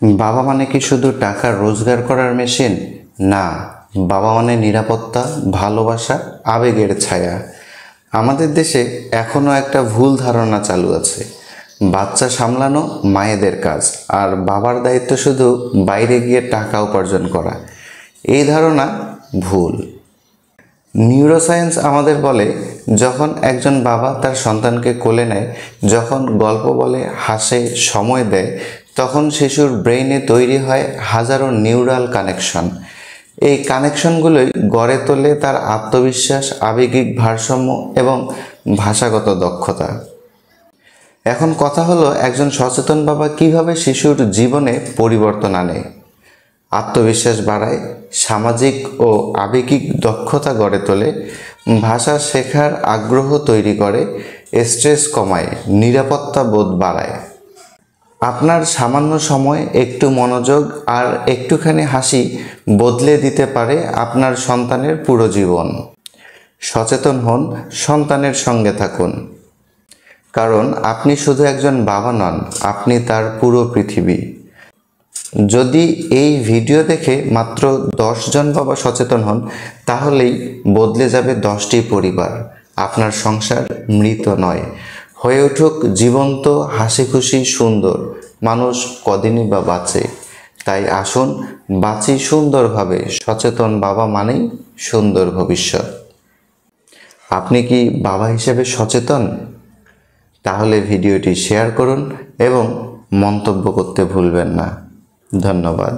বাবা মানে কি শুধু টাকা রোজগার করার মেশিন? না, বাবা মানে নিরাপত্তা, ভালোবাসা, আবেগের ছায়া। আমাদের দেশে এখনও একটা ভুল ধারণা চালু আছে, বাচ্চা সামলানো মায়েদের কাজ আর বাবার দায়িত্ব শুধু বাইরে গিয়ে টাকা উপার্জন করা। এই ধারণা ভুল। নিউরোসায়েন্স আমাদের বলে, যখন একজন বাবা তার সন্তানকে কোলে নেয়, যখন গল্প বলে, হাসে, সময় দেয়, তখন শিশুর ব্রেইনে তৈরি হয় হাজারো নিউরাল কানেকশন। এই কানেকশনগুলোই গড়ে তোলে তার আত্মবিশ্বাস, আবেগিক ভারসাম্য এবং ভাষাগত দক্ষতা। এখন কথা হলো, একজন সচেতন বাবা কিভাবে শিশুর জীবনে পরিবর্তন আনে, আত্মবিশ্বাস বাড়ায়, সামাজিক ও আবেগিক দক্ষতা গড়ে তোলে, ভাষা শেখার আগ্রহ তৈরি করে, স্ট্রেস কমায়, নিরাপত্তা বোধ বাড়ায়। আপনার সামান্য সময়, একটু মনোযোগ আর একটুখানি হাসি বদলে দিতে পারে আপনার সন্তানের পুরো জীবন। সচেতন হন, সন্তানের সঙ্গে থাকুন, কারণ আপনি শুধু একজন বাবা নন, আপনি তার পুরো পৃথিবী। যদি এই ভিডিও দেখে মাত্র 10 জন বাবা সচেতন হন, তাহলেই বদলে যাবে 10টি পরিবার। আপনার সংসার মৃত নয়, হয়ে উঠুক জীবন্ত, হাসি খুশি, সুন্দর। মানুষ কদিনই বা বাঁচে, তাই আসুন বাঁচি সুন্দরভাবে। সচেতন বাবা মানেই সুন্দর ভবিষ্যৎ। আপনি কি বাবা হিসেবে সচেতন? তাহলে ভিডিওটি শেয়ার করুন এবং মন্তব্য করতে ভুলবেন না। ধন্যবাদ।